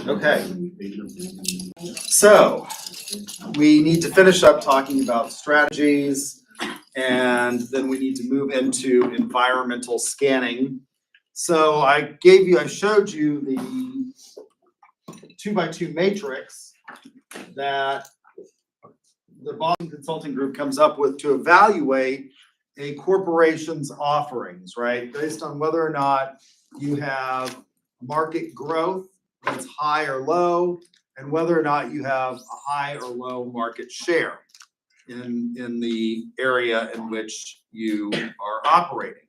Okay. So we need to finish up talking about strategies, and then we need to move into environmental scanning. So I showed you the 2x2 matrix that the Boston Consulting Group comes up with to evaluate a corporation's offerings, right? Based on whether or not you have market growth that's high or low, and whether or not you have a high or low market share in the area in which you are operating.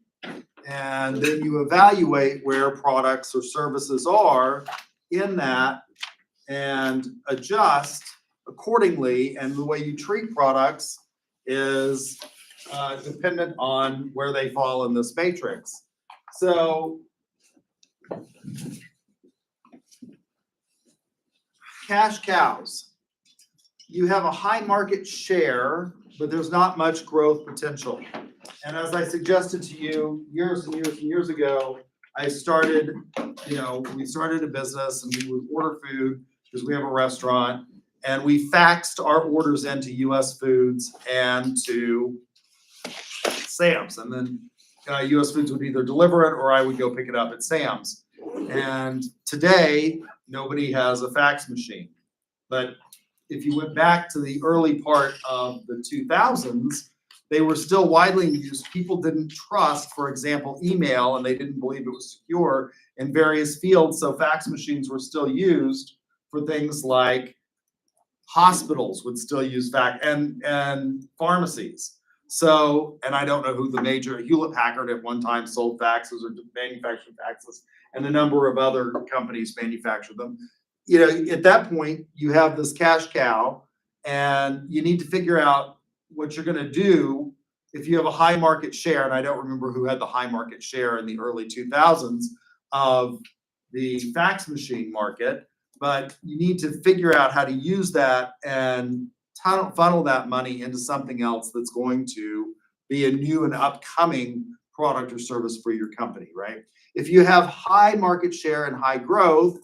And then you evaluate where products or services are in that and adjust accordingly. And the way you treat products is dependent on where they fall in this matrix. So cash cows. You have a high market share, but there's not much growth potential. And as I suggested to you years and years and years ago, we started a business and we would order food because we have a restaurant, and we faxed our orders into US Foods and to Sam's. And then US Foods would either deliver it or I would go pick it up at Sam's. And today, nobody has a fax machine. But if you went back to the early part of the 2000s, they were still widely used. People didn't trust, for example, email, and they didn't believe it was secure in various fields. So fax machines were still used for things like hospitals would still use fax and pharmacies. So, and I don't know who the major, Hewlett Packard at one time sold faxes or manufactured faxes, and a number of other companies manufactured them. You know, at that point, you have this cash cow, and you need to figure out what you're going to do if you have a high market share. And I don't remember who had the high market share in the early 2000s of the fax machine market, but you need to figure out how to use that and funnel that money into something else that's going to be a new and upcoming product or service for your company, right? If you have high market share and high growth,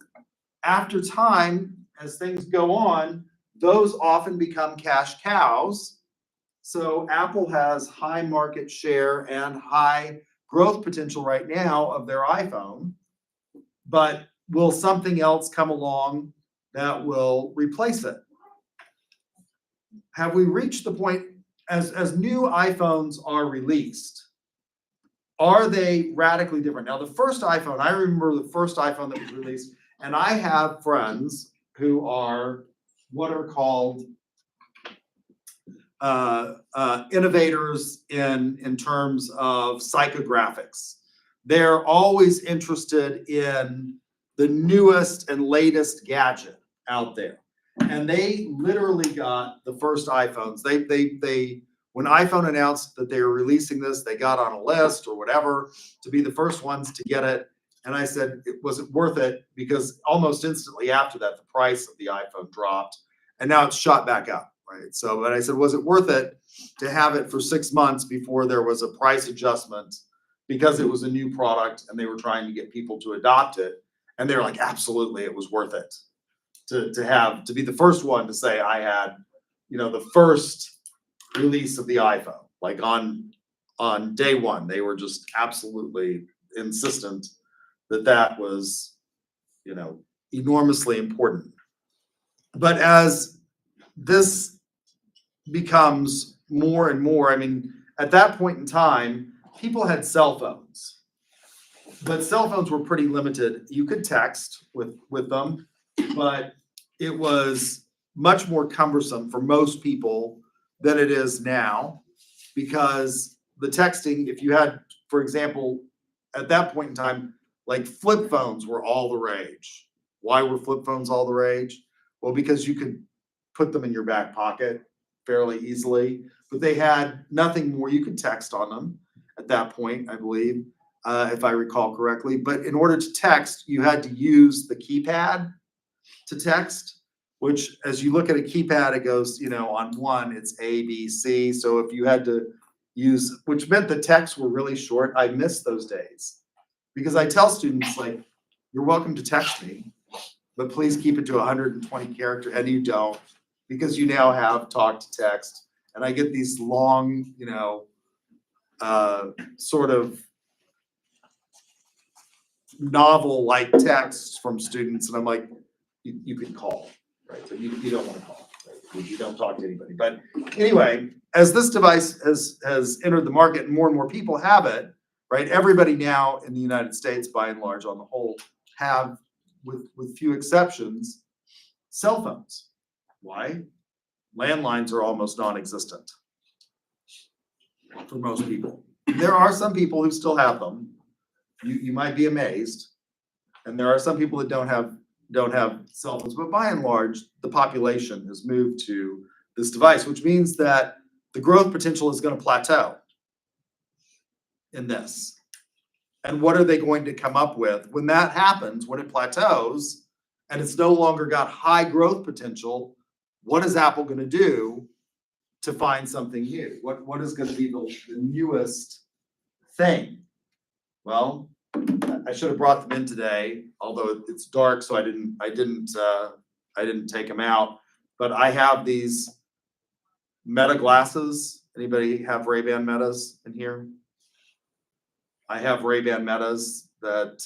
after time, as things go on, those often become cash cows. So Apple has high market share and high growth potential right now of their iPhone, but will something else come along that will replace it? Have we reached the point, as new iPhones are released, are they radically different? Now, the first iPhone, I remember the first iPhone that was released, and I have friends who are what are called innovators in terms of psychographics. They're always interested in the newest and latest gadget out there. And they literally got the first iPhones. They when iPhone announced that they were releasing this, they got on a list or whatever to be the first ones to get it. And I said, was it worth it? Because almost instantly after that, the price of the iPhone dropped, and now it's shot back up, right? So, but I said, was it worth it to have it for 6 months before there was a price adjustment because it was a new product and they were trying to get people to adopt it? And they're like, absolutely, it was worth it to be the first one to say I had, the first release of the iPhone, like on day one. They were just absolutely insistent that was, enormously important. But as this becomes more and more, I mean, at that point in time, people had cell phones, but cell phones were pretty limited. You could text with them, but it was much more cumbersome for most people than it is now, because the texting, if you had, for example, at that point in time, like flip phones were all the rage. Why were flip phones all the rage? Well, because you could put them in your back pocket fairly easily, but they had nothing more. You could text on them at that point, I believe, if I recall correctly. But in order to text, you had to use the keypad to text, which as you look at a keypad, it goes, on one, it's A, B, C. So if you had to use, which meant the texts were really short. I miss those days because I tell students, like, you're welcome to text me, but please keep it to 120 character, and you don't, because you now have talk to text. And I get these long, sort of novel-like texts from students, and I'm like, you can call, right? So you don't want to call, right? You don't talk to anybody. But anyway, as this device has entered the market and more people have it, right? Everybody now in the United States, by and large, on the whole, have, with few exceptions, cell phones. Why? Landlines are almost non-existent for most people. There are some people who still have them. You might be amazed. And there are some people that don't have cell phones, but by and large, the population has moved to this device, which means that the growth potential is going to plateau in this. And what are they going to come up with when that happens, when it plateaus and it's no longer got high growth potential? What is Apple going to do to find something new? What is going to be the newest thing? Well, I should have brought them in today, although it's dark, so I didn't take them out. But I have these Meta glasses. Anybody have Ray-Ban Metas in here? I have Ray-Ban Metas that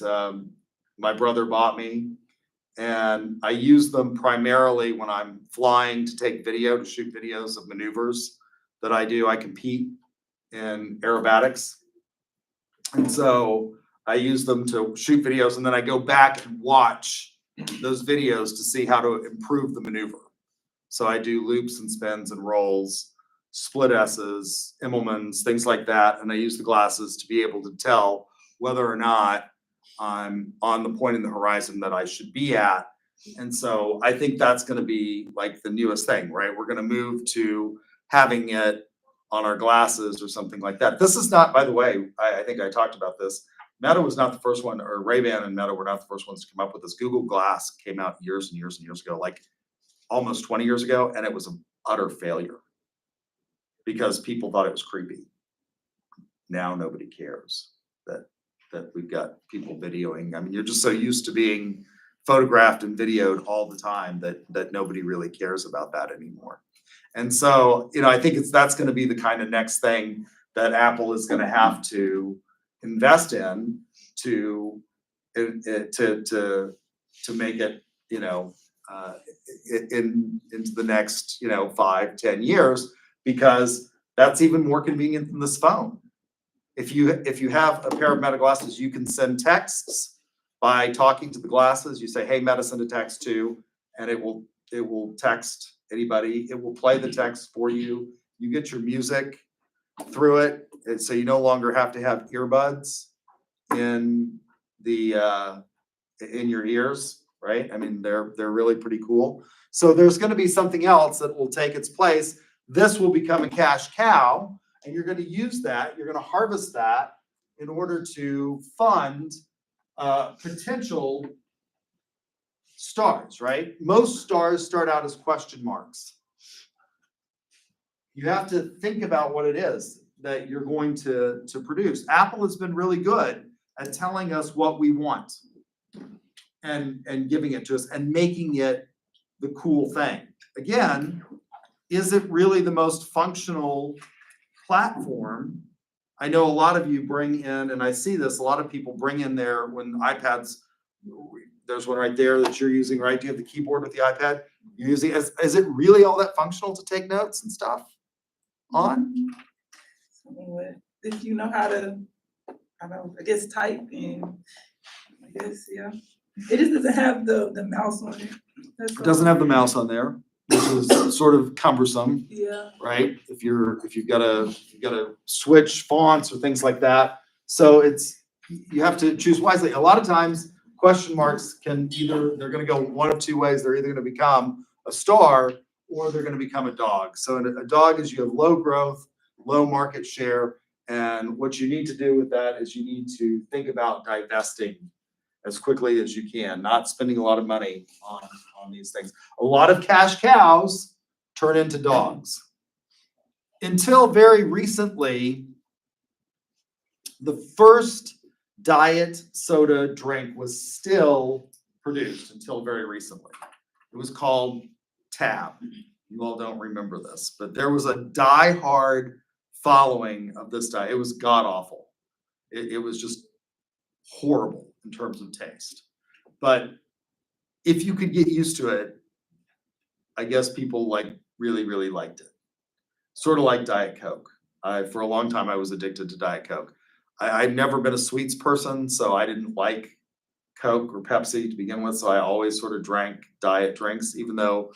my brother bought me, and I use them primarily when I'm flying to take video, to shoot videos of maneuvers that I do. I compete in aerobatics, and so I use them to shoot videos, and then I go back and watch those videos to see how to improve the maneuver. So I do loops and spins and rolls, split S's, Immelmans, things like that. And I use the glasses to be able to tell whether or not I'm on the point in the horizon that I should be at. And so I think that's going to be like the newest thing, right? We're going to move to having it on our glasses or something like that. This is not, by the way, I think I talked about this. Meta was not the first one, or Ray-Ban and Meta were not the first ones to come up with this. Google Glass came out years and years and years ago, like almost 20 years ago, and it was an utter failure because people thought it was creepy. Now nobody cares that we've got people videoing. I mean, you're just so used to being photographed and videoed all the time that nobody really cares about that anymore. And so, I think that's going to be the kind of next thing that Apple is going to have to invest in to make it, into the next, 5-10 years, because that's even more convenient than this phone. If you have a pair of Meta glasses, you can send texts by talking to the glasses. You say, "Hey, Meta, send a text to," and it will text anybody. It will play the text for you. You get your music through it, and so you no longer have to have earbuds in your ears, right? I mean, they're really pretty cool. So there's going to be something else that will take its place. This will become a cash cow, and you're going to use that. You're going to harvest that in order to fund potential stars, right? Most stars start out as question marks. You have to think about what it is that you're going to produce. Apple has been really good at telling us what we want and giving it to us and making it the cool thing. Again, is it really the most functional platform? I know a lot of you bring in, and I see this, a lot of people bring in when iPads, there's one right there that you're using, right? Do you have the keyboard with the iPad? You're using, is it really all that functional to take notes and stuff on? If you know how to, I guess type, and I guess, yeah. It just doesn't have the mouse on it. It doesn't have the mouse on there, which is sort of cumbersome. Yeah. Right? If you've got to switch fonts or things like that. So you have to choose wisely. A lot of times question marks they're going to go one of two ways. They're either going to become a star or they're going to become a dog. So a dog is you have low growth, low market share. And what you need to do with that is you need to think about divesting as quickly as you can, not spending a lot of money on these things. A lot of cash cows turn into dogs. Until very recently, the first diet soda drink was still produced until very recently. It was called Tab. You all don't remember this, but there was a diehard following of this diet. It was god awful. It was just horrible in terms of taste. But if you could get used to it, I guess people really, really liked it. Sort of like Diet Coke. For a long time, I was addicted to Diet Coke. I'd never been a sweets person, so I didn't like Coke or Pepsi to begin with. So I always sort of drank diet drinks, even though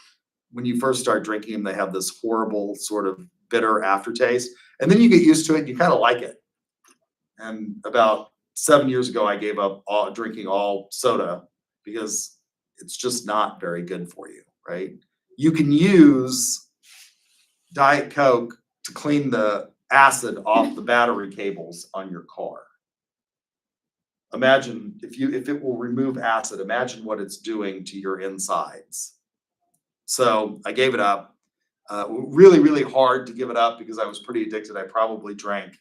when you first start drinking them, they have this horrible sort of bitter aftertaste. And then you get used to it and you kind of like it. And about 7 years ago, I gave up drinking all soda because it's just not very good for you, right? You can use Diet Coke to clean the acid off the battery cables on your car. Imagine if it will remove acid, imagine what it's doing to your insides. So I gave it up. Really, really hard to give it up because I was pretty addicted. I probably drank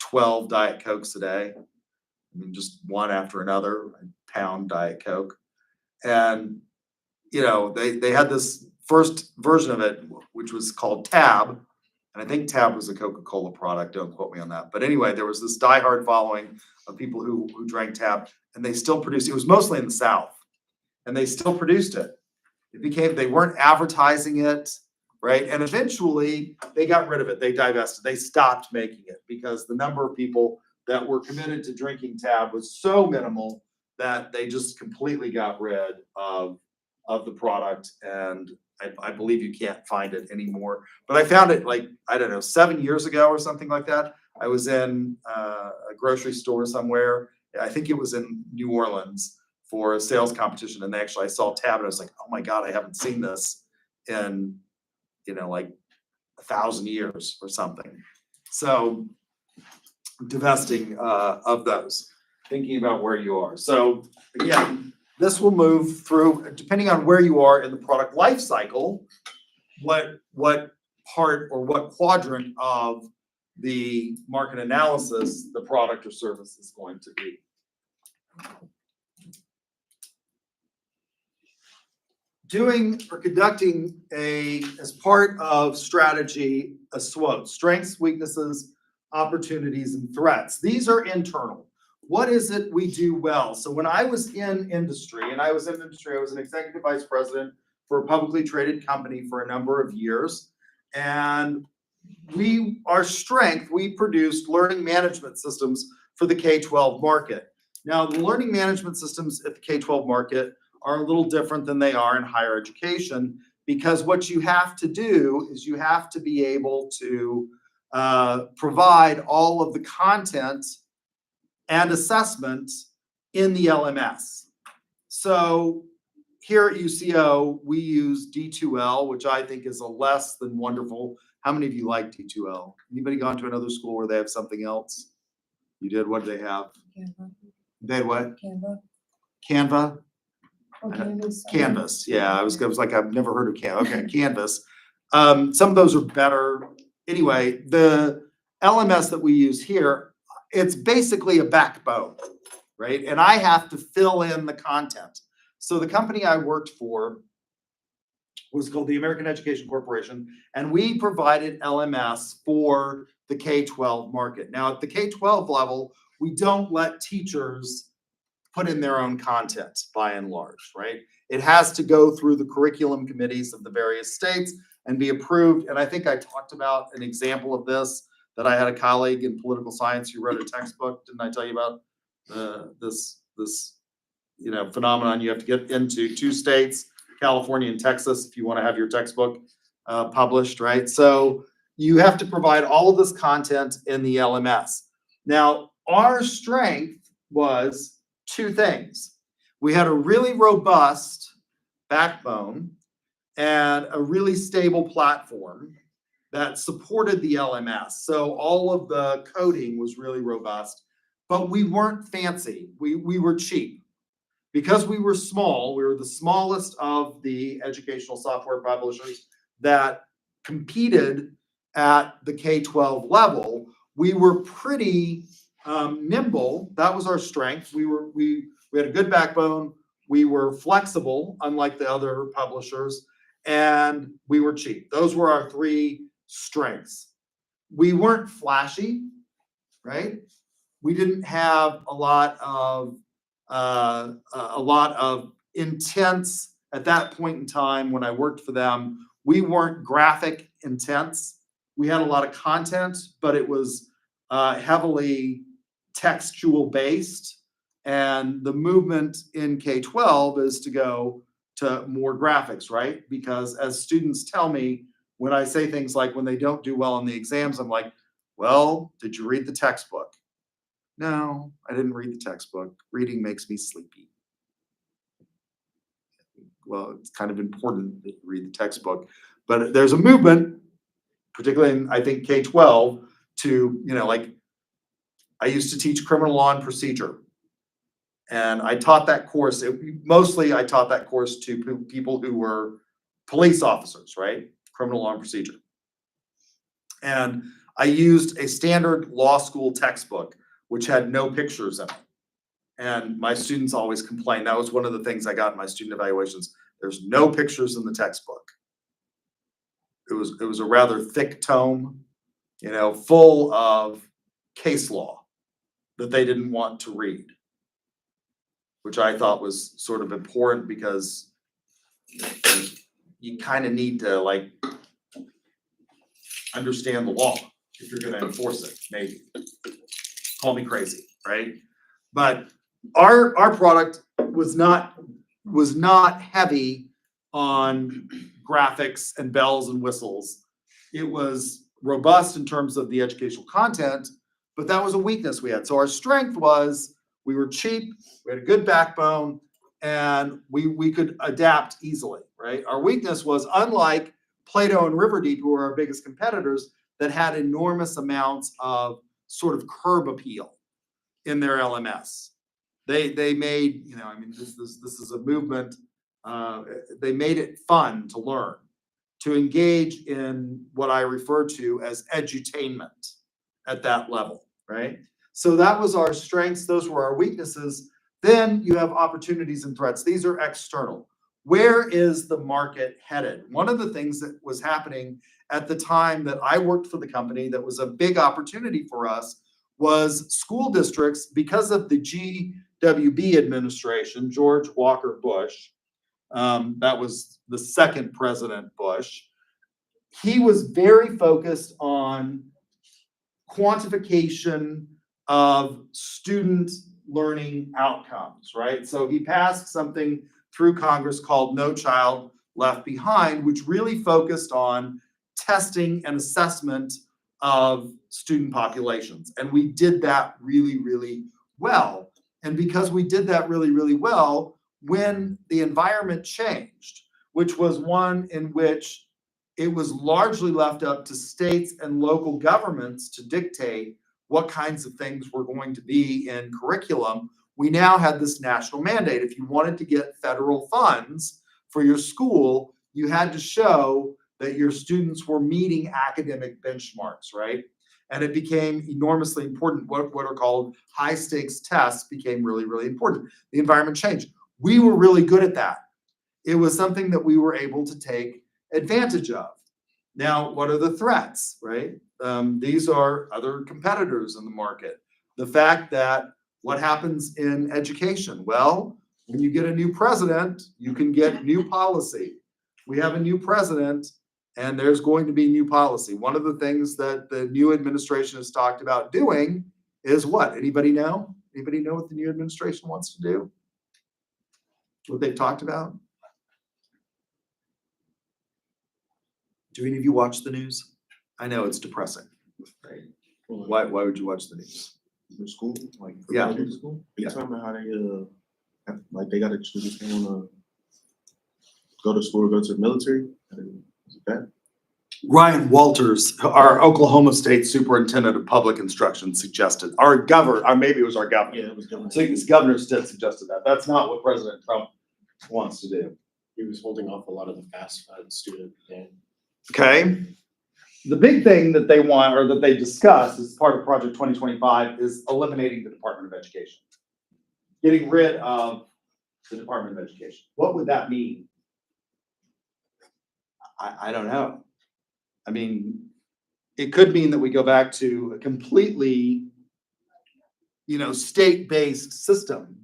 12 Diet Cokes a day. I mean, just one after another, a pound Diet Coke. And, they had this first version of it, which was called Tab. And I think Tab was a Coca-Cola product. Don't quote me on that. But anyway, there was this diehard following of people who drank Tab, and they still produced it. It was mostly in the South, and they still produced it. They weren't advertising it, right? And eventually they got rid of it. They divested. They stopped making it because the number of people that were committed to drinking Tab was so minimal that they just completely got rid of the product. And I believe you can't find it anymore. But I found it 7 years ago or something like that. I was in a grocery store somewhere. I think it was in New Orleans for a sales competition. And I saw Tab and I was like, oh my God, I haven't seen this in, 1,000 years or something. So divesting of those, thinking about where you are. So again, this will move through, depending on where you are in the product life cycle, what part or what quadrant of the market analysis the product or service is going to be. Doing or conducting as part of strategy, a SWOT, strengths, weaknesses, opportunities, and threats. These are internal. What is it we do well? So when I was in industry, I was an executive vice president for a publicly traded company for a number of years. And we produced learning management systems for the K-12 market. Now, the learning management systems at the K-12 market are a little different than they are in higher education, because what you have to do is you have to be able to provide all of the content and assessments in the LMS. So here at UCO, we use D2L, which I think is a less than wonderful. How many of you like D2L? Anybody gone to another school where they have something else? You did? What did they have? Canva. They had what? Canva. Canva? Or Canvas. Canvas. Yeah, I was like, I've never heard of Canvas. Okay, Canvas. Some of those are better. Anyway, the LMS that we use here, it's basically a backbone, right? And I have to fill in the content. So the company I worked for was called the American Education Corporation, and we provided LMS for the K-12 market. Now, at the K-12 level, we don't let teachers put in their own content by and large, right? It has to go through the curriculum committees of the various states and be approved. And I think I talked about an example of this, that I had a colleague in political science who wrote a textbook. Didn't I tell you about this phenomenon? You have to get into 2 states, California and Texas, if you want to have your textbook published, right? So you have to provide all of this content in the LMS. Now, our strength was 2 things. We had a really robust backbone and a really stable platform that supported the LMS. So all of the coding was really robust, but we weren't fancy. We were cheap. Because we were small, we were the smallest of the educational software publishers that competed at the K-12 level. We were pretty nimble. That was our strength. We had a good backbone. we were flexible, unlike the other publishers, and we were cheap. Those were our three strengths. We weren't flashy, right? We didn't have a lot of intense at that point in time when I worked for them. We weren't graphic intense. We had a lot of content, but it was heavily textual based. And the movement in K-12 is to go to more graphics, right? Because as students tell me, when I say things like when they don't do well on the exams, I'm like, well, did you read the textbook? No, I didn't read the textbook. Reading makes me sleepy. Well, it's kind of important that you read the textbook, but there's a movement, particularly in, I think, K-12 to, like I used to teach criminal law and procedure. And I taught that course, mostly I taught that course to people who were police officers, right? Criminal law and procedure. And I used a standard law school textbook, which had no pictures in it. And my students always complained. That was one of the things I got in my student evaluations. There's no pictures in the textbook. It was a rather thick tome, full of case law that they didn't want to read, which I thought was sort of important because you kind of need to understand the law if you're going to enforce it, maybe. Call me crazy, right? But our product was not heavy on graphics and bells and whistles. It was robust in terms of the educational content, but that was a weakness we had. So our strength was we were cheap, we had a good backbone, and we could adapt easily, right? Our weakness was, unlike Plato and Riverdeep, who were our biggest competitors, that had enormous amounts of sort of curb appeal in their LMS. They made, this is a movement. They made it fun to learn, to engage in what I refer to as edutainment at that level, right? So that was our strengths. Those were our weaknesses. Then you have opportunities and threats. These are external. Where is the market headed? One of the things that was happening at the time that I worked for the company that was a big opportunity for us was school districts, because of the GWB administration, George Walker Bush, that was the second President Bush. He was very focused on quantification of student learning outcomes, right? So he passed something through Congress called No Child Left Behind, which really focused on testing and assessment of student populations. And we did that really, really well. And because we did that really, really well, when the environment changed, which was one in which it was largely left up to states and local governments to dictate what kinds of things were going to be in curriculum, we now had this national mandate. If you wanted to get federal funds for your school, you had to show that your students were meeting academic benchmarks, right? And it became enormously important. What are called high stakes tests became really, really important. The environment changed. We were really good at that. It was something that we were able to take advantage of. Now, what are the threats, right? These are other competitors in the market. The fact that what happens in education? Well, when you get a new president, you can get new policy. We have a new president, and there's going to be new policy. One of the things that the new administration has talked about doing is what? Anybody know? Anybody know what the new administration wants to do? What they've talked about? Do any of you watch the news? I know it's depressing. Right? Why would you watch the news? For school, like for Yeah. elementary school. You Yeah. talking about how they they gotta choose if they wanna go to school or go to the military? Is it that? Ryan Walters, our Oklahoma State Superintendent of Public Instruction, suggested, or maybe it was our governor. Yeah, it was government. So his governor instead suggested that. That's not what President Trump wants to do. He was holding off a lot of the FAFSA student and Okay. The big thing that they want, or that they discuss as part of Project 2025, is eliminating the Department of Education. Getting rid of the Department of Education. What would that mean? I don't know. I mean, it could mean that we go back to a completely, state-based system,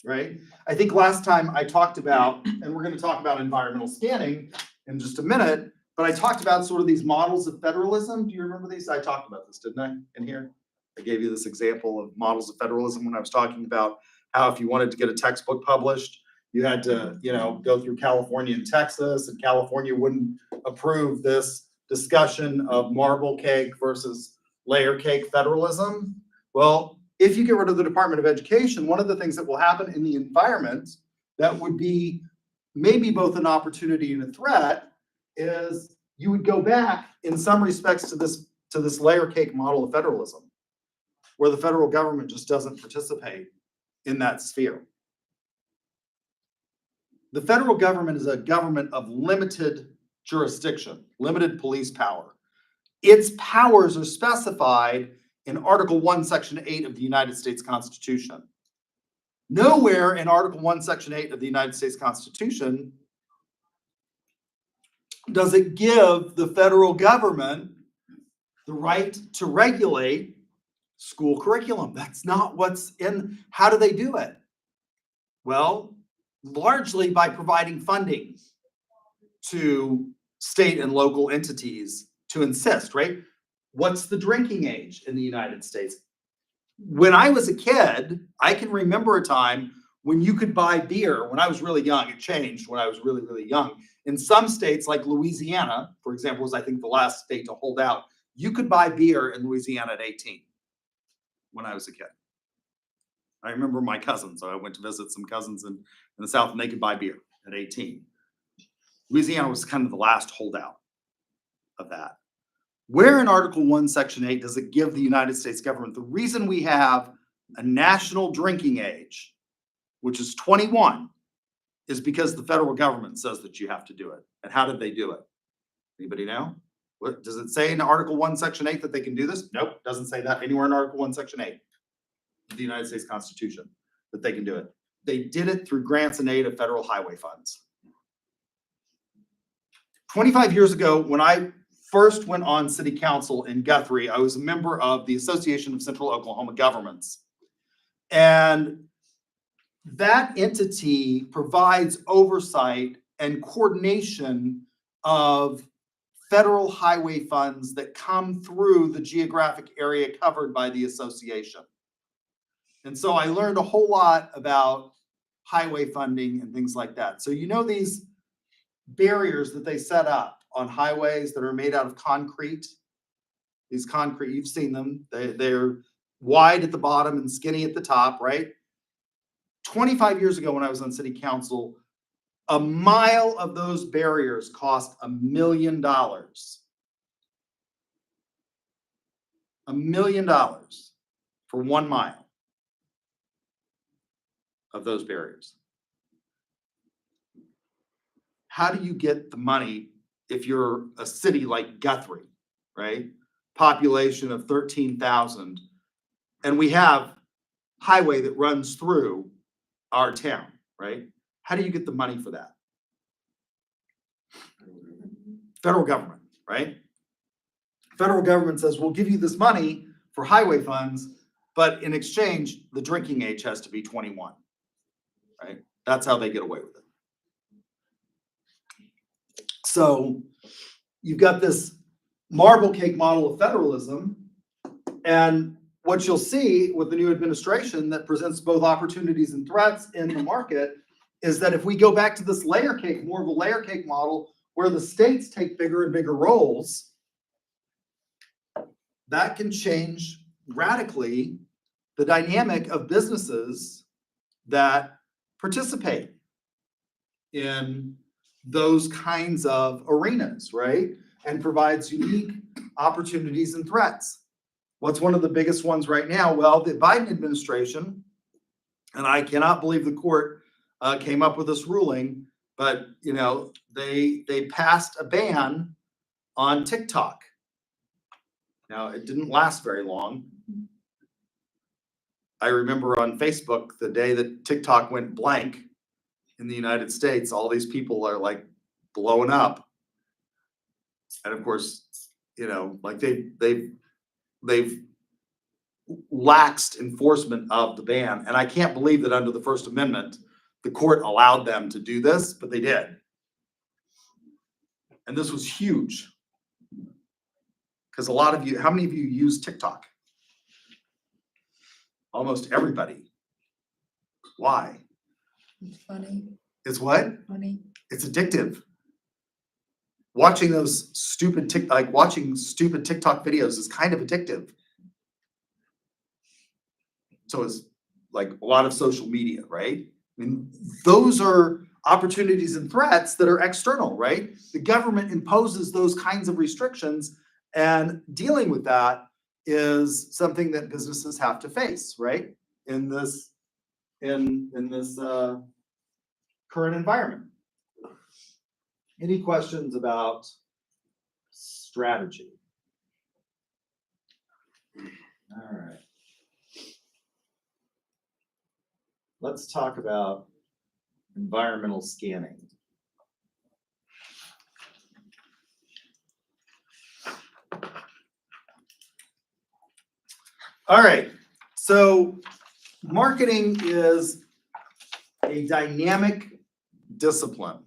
right? I think last time I talked about, and we're gonna talk about environmental scanning in just a minute, but I talked about sort of these models of federalism. Do you remember these? I talked about this, didn't I, in here? I gave you this example of models of federalism when I was talking about how if you wanted to get a textbook published, you had to, go through California and Texas, and California wouldn't approve this discussion of marble cake versus layer cake federalism. Well, if you get rid of the Department of Education, one of the things that will happen in the environment that would be maybe both an opportunity and a threat is you would go back in some respects to this layer cake model of federalism, where the federal government just doesn't participate in that sphere. The federal government is a government of limited jurisdiction, limited police power. Its powers are specified in Article 1, Section 8 of the United States Constitution. Nowhere in Article 1, Section 8 of the United States Constitution does it give the federal government the right to regulate school curriculum. That's not what's in. How do they do it? Well, largely by providing funding to state and local entities to insist, right? What's the drinking age in the United States? When I was a kid, I can remember a time when you could buy beer. When I was really young, it changed when I was really, really young. In some states, like Louisiana, for example, was I think the last state to hold out, you could buy beer in Louisiana at 18 when I was a kid. I remember my cousins. I went to visit some cousins in the South, and they could buy beer at 18. Louisiana was kind of the last holdout of that. Where in Article 1, Section 8 does it give the United States government? The reason we have a national drinking age, which is 21, is because the federal government says that you have to do it. And how did they do it? Anybody know? What does it say in Article 1, Section 8 that they can do this? Nope, doesn't say that anywhere in Article 1, Section 8 of the United States Constitution that they can do it. They did it through grants and aid of federal highway funds. 25 years ago, when I first went on city council in Guthrie, I was a member of the Association of Central Oklahoma Governments. And that entity provides oversight and coordination of federal highway funds that come through the geographic area covered by the association. And so I learned a whole lot about highway funding and things like that. So these barriers that they set up on highways that are made out of concrete, these concrete, you've seen them, they're wide at the bottom and skinny at the top, right? 25 years ago when I was on city council, a mile of those barriers cost $1 million. $1 million for 1 mile of those barriers. How do you get the money if you're a city like Guthrie, right? Population of 13,000, and we have highway that runs through our town, right? How do you get the money for that? Federal government, right? Federal government says, we'll give you this money for highway funds, but in exchange, the drinking age has to be 21, right? That's how they get away with it. So you've got this marble cake model of federalism, and what you'll see with the new administration that presents both opportunities and threats in the market is that if we go back to this layer cake, more of a layer cake model where the states take bigger and bigger roles, that can change radically the dynamic of businesses that participate in those kinds of arenas, right? And provides unique opportunities and threats. What's one of the biggest ones right now? Well, the Biden administration, and I cannot believe the court came up with this ruling, but they passed a ban on TikTok. Now, it didn't last very long. I remember on Facebook the day that TikTok went blank, in the United States, all these people are like blowing up. And of course, you know, like they've laxed enforcement of the ban. And I can't believe that under the First Amendment, the court allowed them to do this, but they did. And this was huge. Because a lot of you, how many of you use TikTok? Almost everybody. Why? It's funny, It's what? funny. It's addictive. Watching those stupid watching stupid TikTok videos is kind of addictive. So it's like a lot of social media, right? I mean, those are opportunities and threats that are external, right? The government imposes those kinds of restrictions, and dealing with that is something that businesses have to face, right? In this current environment. Any questions about strategy? All right. Let's talk about environmental scanning. All right, so marketing is a dynamic discipline.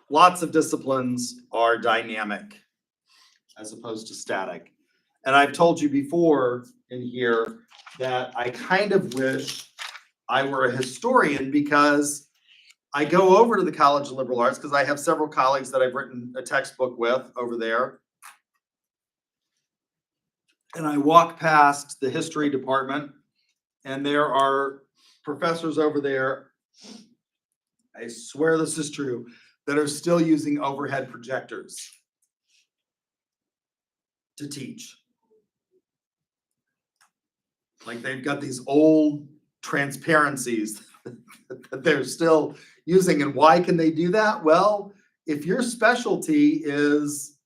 Lots of disciplines are dynamic as opposed to static. And I've told you before in here that I kind of wish I were a historian, because I go over to the College of Liberal Arts because I have several colleagues that I've written a textbook with over there. And I walk past the history department, and there are professors over there, I swear this is true, that are still using overhead projectors to teach. Like they've got these old transparencies that they're still using. And why can they do that? Well, if your specialty is,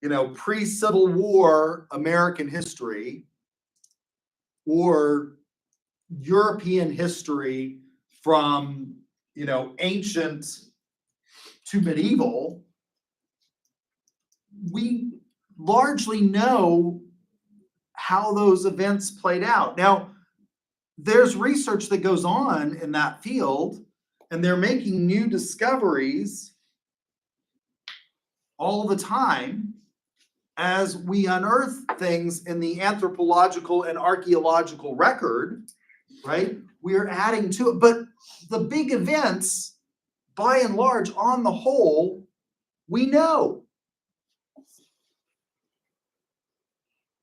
you know, pre-Civil War American history or European history from, you know, ancient to medieval, we largely know how those events played out. Now, there's research that goes on in that field, and they're making new discoveries all the time as we unearth things in the anthropological and archaeological record, right? We are adding to it. But the big events, by and large, on the whole, we know.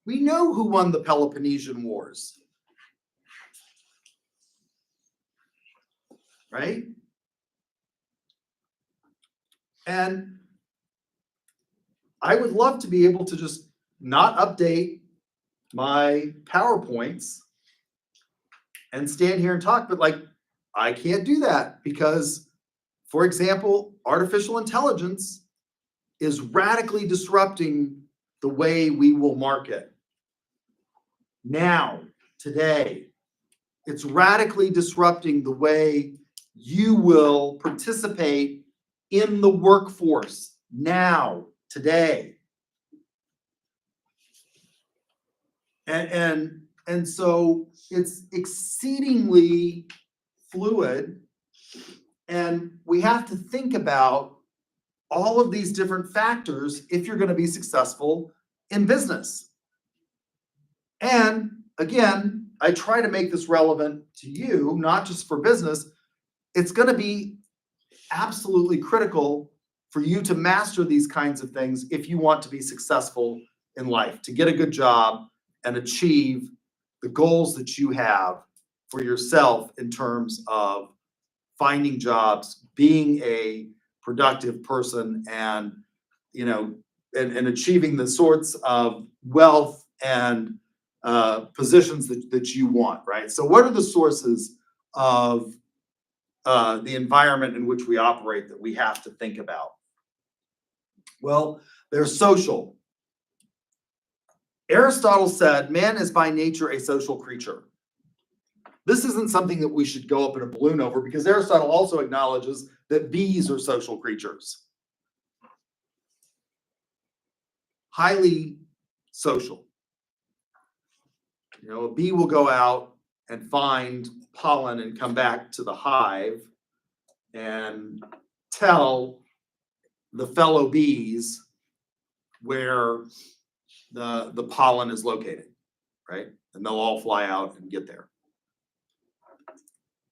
We know who won the Peloponnesian Wars. Right? And I would love to be able to just not update my PowerPoints and stand here and talk, but like, I can't do that because, for example, artificial intelligence is radically disrupting the way we will market. Now, today, it's radically disrupting the way you will participate in the workforce now, today. And so it's exceedingly fluid, and we have to think about all of these different factors if you're going to be successful in business. And again, I try to make this relevant to you, not just for business. It's going to be absolutely critical for you to master these kinds of things if you want to be successful in life, to get a good job and achieve the goals that you have for yourself in terms of finding jobs, being a productive person, and, you know, and achieving the sorts of wealth and positions that you want, right? So what are the sources of the environment in which we operate that we have to think about? Well, they're social. Aristotle said, man is by nature a social creature. This isn't something that we should go up in a balloon over, because Aristotle also acknowledges that bees are social creatures. Highly social. You know, a bee will go out and find pollen and come back to the hive and tell the fellow bees where the pollen is located, right? And they'll all fly out and get there.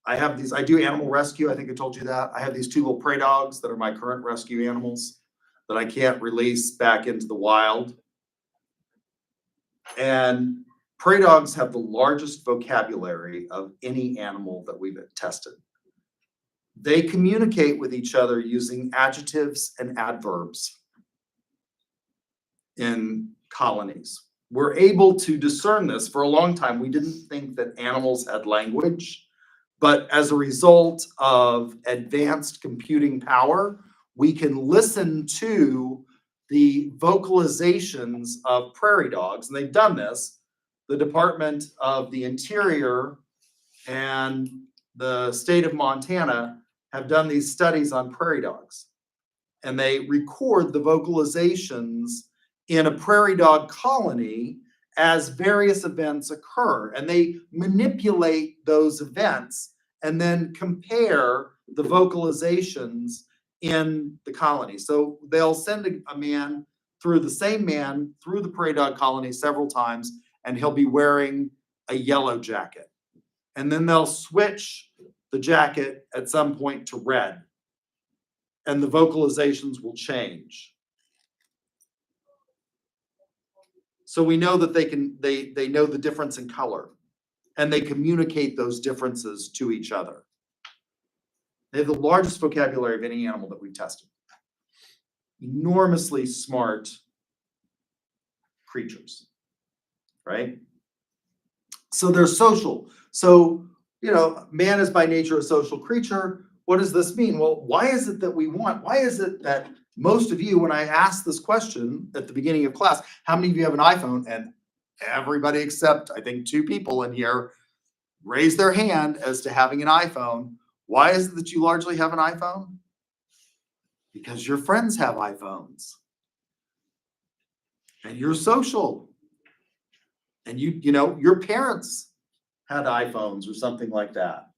I do animal rescue. I think I told you that. I have these 2 little prey dogs that are my current rescue animals that I can't release back into the wild. And prey dogs have the largest vocabulary of any animal that we've tested. They communicate with each other using adjectives and adverbs in colonies. We're able to discern this. For a long time, we didn't think that animals had language, but as a result of advanced computing power, we can listen to the vocalizations of prairie dogs, and they've done this. The Department of the Interior and the state of Montana have done these studies on prairie dogs, and they record the vocalizations in a prairie dog colony as various events occur, and they manipulate those events and then compare the vocalizations in the colony. So they'll send a man through the prairie dog colony several times, and he'll be wearing a yellow jacket. And then they'll switch the jacket at some point to red, and the vocalizations will change. So we know that they know the difference in color, and they communicate those differences to each other. They have the largest vocabulary of any animal that we've tested. Enormously smart creatures, right? So they're social. So, you know, man is by nature a social creature. What does this mean? Well, why is it that most of you, when I asked this question at the beginning of class, how many of you have an iPhone? And everybody except, I think, 2 people in here raised their hand as to having an iPhone. Why is it that you largely have an iPhone? Because your friends have iPhones. And you're social. And you know, your parents had iPhones or something like that.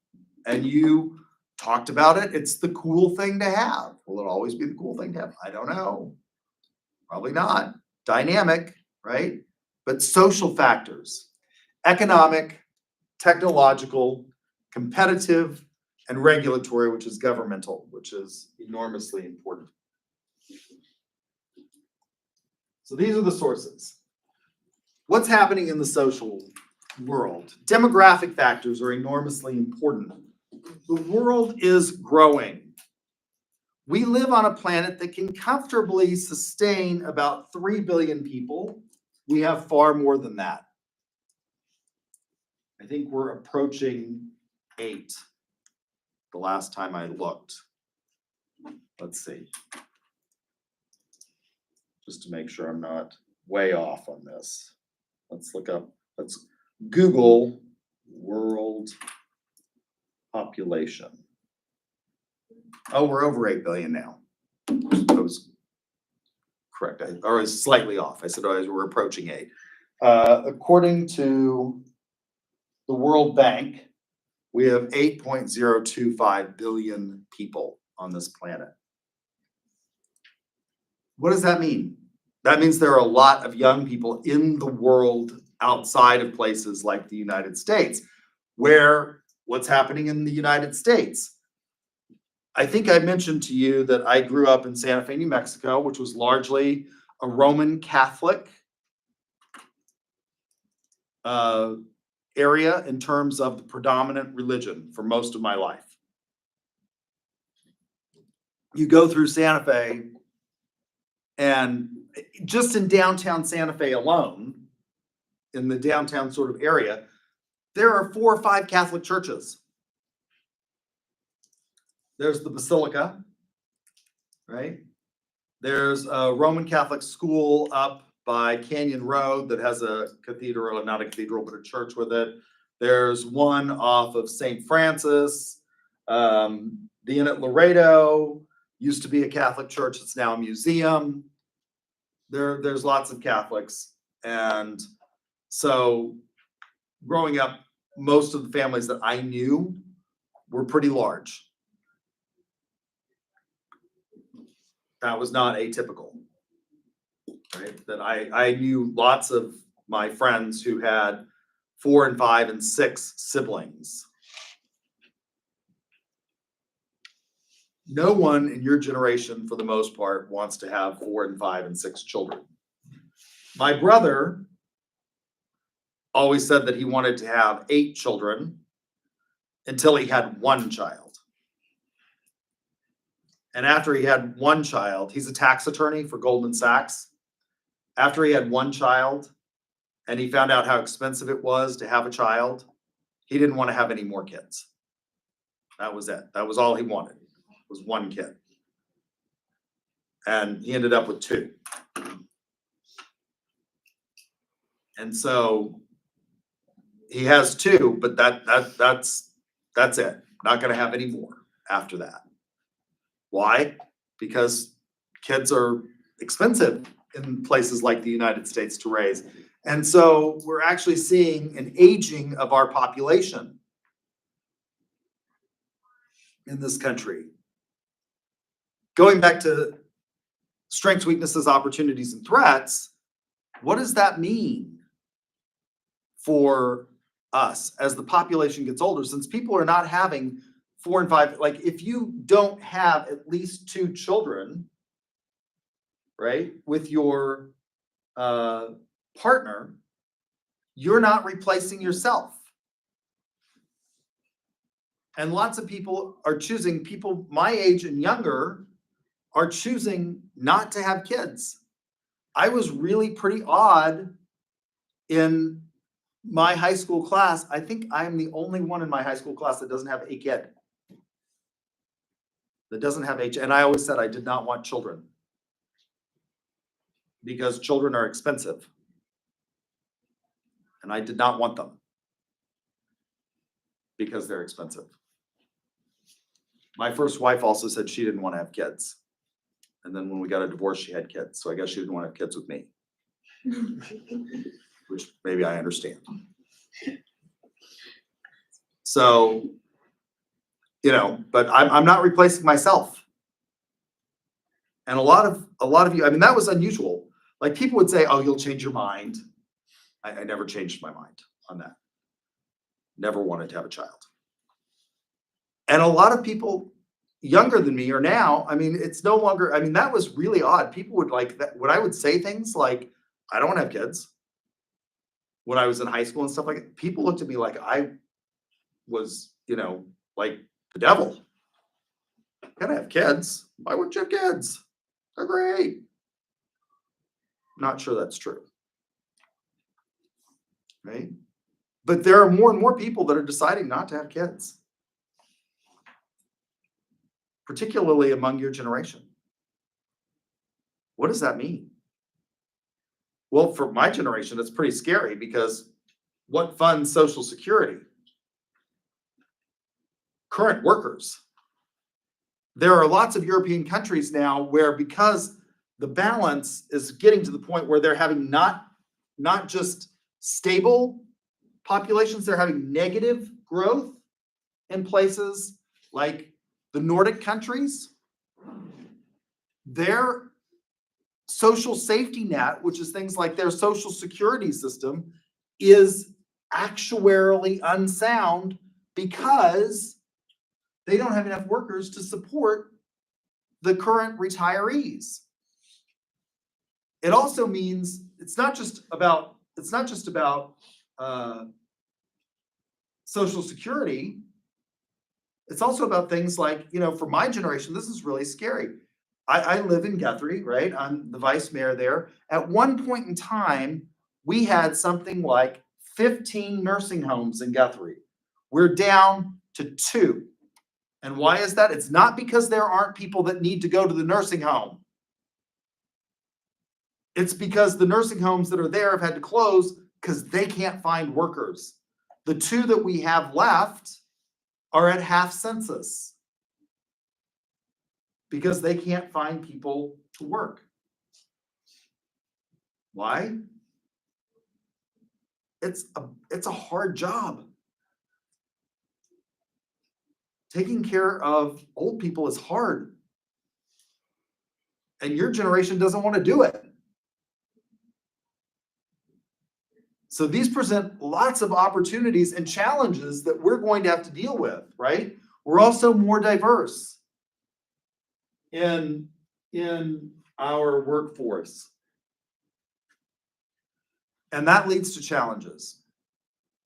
And you talked about it. It's the cool thing to have. Will it always be the cool thing to have? I don't know. Probably not. Dynamic, right? But social factors, economic, technological, competitive, and regulatory, which is governmental, which is enormously important. So these are the sources. What's happening in the social world? Demographic factors are enormously important. The world is growing. We live on a planet that can comfortably sustain about 3 billion people. We have far more than that. I think we're approaching 8 the last time I looked. Let's see. Just to make sure I'm not way off on this. Let's Google world population. Oh, we're over 8 billion now. I was correct. I was slightly off. I said we're approaching 8. According to the World Bank, we have 8.025 billion people on this planet. What does that mean? That means there are a lot of young people in the world outside of places like the United States. What's happening in the United States? I think I mentioned to you that I grew up in Santa Fe, New Mexico, which was largely a Roman Catholic area in terms of the predominant religion for most of my life. You go through Santa Fe, and just in downtown Santa Fe alone, in the downtown sort of area, there are 4 or 5 Catholic churches. There's the Basilica, right? There's a Roman Catholic school up by Canyon Road that has a cathedral, not a cathedral, but a church with it. There's one off of St. Francis. The Inn at Laredo used to be a Catholic church. It's now a museum. There's lots of Catholics. And so growing up, most of the families that I knew were pretty large. That was not atypical, right? That I knew lots of my friends who had 4 and 5 and 6 siblings. No one in your generation, for the most part, wants to have 4 and 5 and 6 children. My brother always said that he wanted to have 8 children until he had 1 child. And after he had 1 child, he's a tax attorney for Goldman Sachs. After he had 1 child and he found out how expensive it was to have a child, he didn't want to have any more kids. That was it. That was all he wanted, was 1 kid. And he ended up with 2. And so he has 2, but that's it. Not going to have any more after that. Why? Because kids are expensive in places like the United States to raise. And so we're actually seeing an aging of our population in this country. Going back to strengths, weaknesses, opportunities, and threats, what does that mean for us as the population gets older? Since people are not having 4 and 5, like if you don't have at least 2 children, right, with your partner, you're not replacing yourself. And lots of people are choosing, people my age and younger are choosing not to have kids. I was really pretty odd in my high school class. I think I'm the only one in my high school class that doesn't have a kid. That doesn't have age. And I always said I did not want children because children are expensive. And I did not want them because they're expensive. My first wife also said she didn't want to have kids. And then when we got a divorce, she had kids. So I guess she didn't want to have kids with me, which maybe I understand. So, you know, but I'm not replacing myself. And a lot of you, I mean, that was unusual. Like people would say, oh, you'll change your mind. I never changed my mind on that. Never wanted to have a child. And a lot of people younger than me are now, I mean, it's no longer, I mean, that was really odd. People would like that when I would say things like, I don't want to have kids. When I was in high school and stuff like that, people looked at me like I was, you know, like the devil. Gotta have kids. Why wouldn't you have kids? They're great. Not sure that's true. Right? But there are more and more people that are deciding not to have kids, particularly among your generation. What does that mean? Well, for my generation, it's pretty scary because what funds Social Security? Current workers. There are lots of European countries now where because the balance is getting to the point where they're having not just stable populations, they're having negative growth in places like the Nordic countries. Their social safety net, which is things like their social security system, is actuarially unsound because they don't have enough workers to support the current retirees. It also means it's not just about Social Security. It's also about things like, you know, for my generation, this is really scary. I live in Guthrie, right? I'm the vice mayor there. At one point in time, we had something like 15 nursing homes in Guthrie. We're down to 2. And why is that? It's not because there aren't people that need to go to the nursing home. It's because the nursing homes that are there have had to close because they can't find workers. The 2 that we have left are at half census because they can't find people to work. Why? It's a hard job. Taking care of old people is hard. And your generation doesn't want to do it. So these present lots of opportunities and challenges that we're going to have to deal with, right? We're also more diverse in our workforce. And that leads to challenges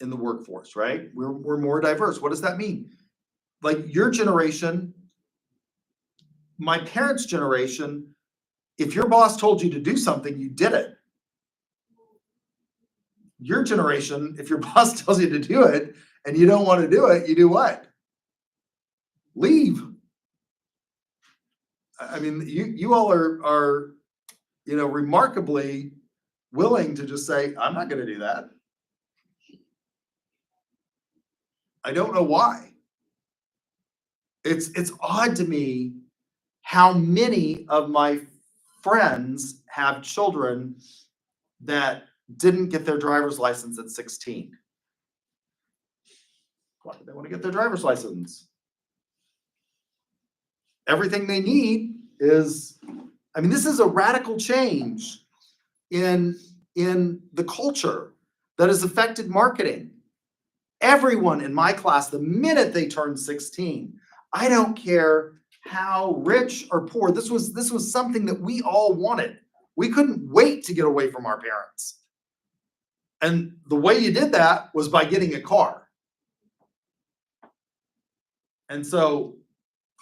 in the workforce, right? We're more diverse. What does that mean? Like your generation, my parents' generation, if your boss told you to do something, you did it. Your generation, if your boss tells you to do it and you don't want to do it, you do what? Leave. I mean, you all are remarkably willing to just say, I'm not going to do that. I don't know why. It's odd to me how many of my friends have children that didn't get their driver's license at 16. Why do they want to get their driver's license? Everything they need is, I mean, this is a radical change in the culture that has affected marketing. Everyone in my class, the minute they turn 16, I don't care how rich or poor, this was something that we all wanted. We couldn't wait to get away from our parents. And the way you did that was by getting a car. And so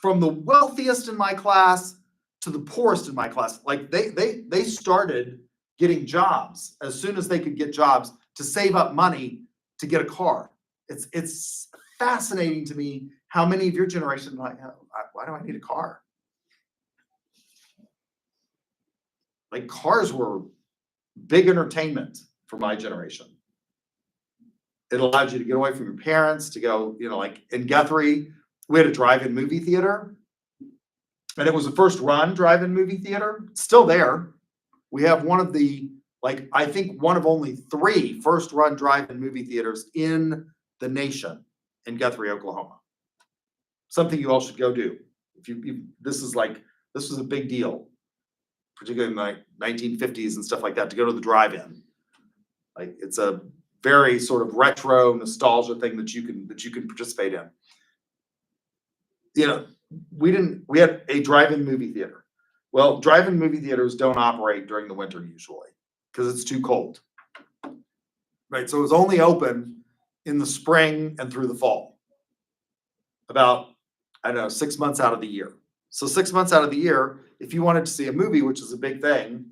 from the wealthiest in my class to the poorest in my class, like they started getting jobs as soon as they could get jobs to save up money to get a car. It's fascinating to me how many of your generation are like, why do I need a car? Like cars were big entertainment for my generation. It allowed you to get away from your parents, to go, like in Guthrie, we had a drive-in movie theater. And it was the first run drive-in movie theater. It's still there. We have one of the, I think one of only 3 first run drive-in movie theaters in the nation in Guthrie, Oklahoma. Something you all should go do. This was a big deal, particularly in the 1950s and stuff like that, to go to the drive-in. Like it's a very sort of retro nostalgia thing that you can participate in. We had a drive-in movie theater. Well, drive-in movie theaters don't operate during the winter usually because it's too cold. Right? So it was only open in the spring and through the fall. About, 6 months out of the year. So 6 months out of the year, if you wanted to see a movie, which is a big thing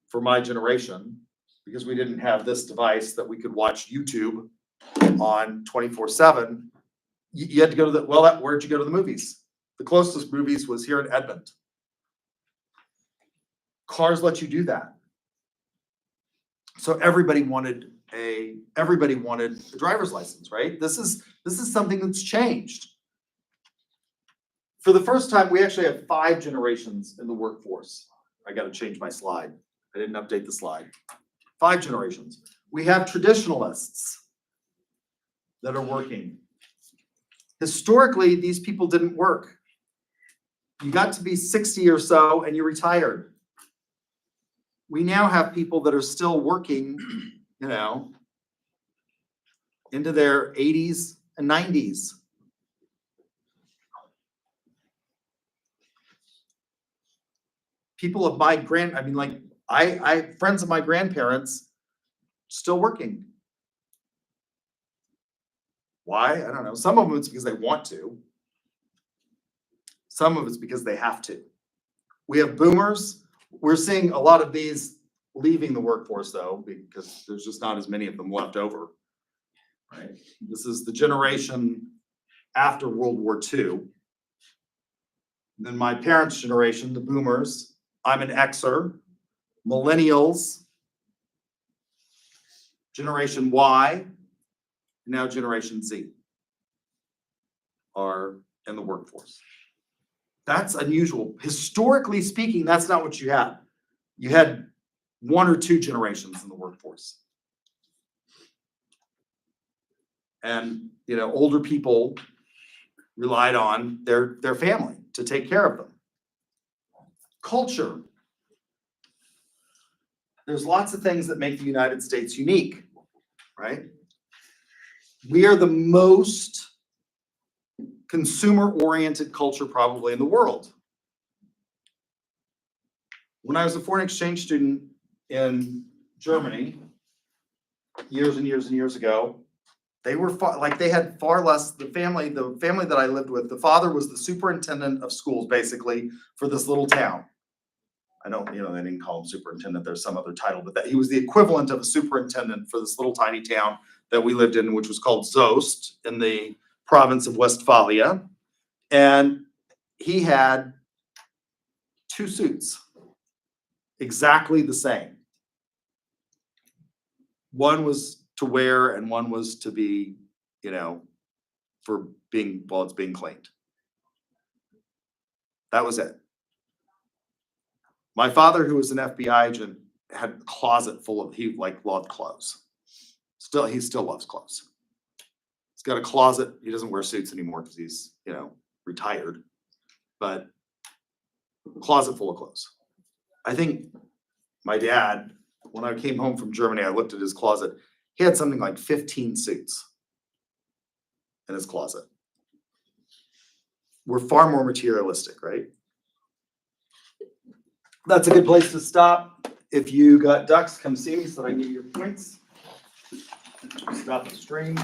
for my generation, because we didn't have this device that we could watch YouTube on 24/7, you had to go to where'd you go to the movies? The closest movies was here in Edmond. Cars let you do that. So everybody wanted a driver's license, right? This is something that's changed. For the first time, we actually have 5 generations in the workforce. I got to change my slide. I didn't update the slide. 5 generations. We have traditionalists that are working. Historically, these people didn't work. You got to be 60 or so and you retired. We now have people that are still working, into their 80s and 90s. People of my friends of my grandparents still working. Why? I don't know. Some of them it's because they want to. Some of it's because they have to. We have boomers. We're seeing a lot of these leaving the workforce though, because there's just not as many of them left over. Right? This is the generation after World War II. Then my parents' generation, the boomers. I'm an Xer, millennials, Generation Y, now Generation Z are in the workforce. That's unusual. Historically speaking, that's not what you had. You had one or two generations in the workforce. And, you know, older people relied on their family to take care of them. Culture. There's lots of things that make the United States unique, right? We are the most consumer-oriented culture probably in the world. When I was a foreign exchange student in Germany, years and years and years ago, they were they had far less, the family that I lived with, the father was the superintendent of schools basically for this little town. I know, you know, they didn't call him superintendent, there's some other title, but that he was the equivalent of a superintendent for this little tiny town that we lived in, which was called Zost in the province of Westphalia. And he had 2 suits, exactly the same. One was to wear and one was to be, you know, for being, while it's being cleaned. That was it. My father, who was an FBI agent, had a closet full of, he like loved clothes. He still loves clothes. He's got a closet. He doesn't wear suits anymore because he's, you know, retired, but a closet full of clothes. I think my dad, when I came home from Germany, I looked at his closet. He had something like 15 suits in his closet. We're far more materialistic, right? That's a good place to stop. If you got ducks, come see me so that I can give you your points. Stop the stream.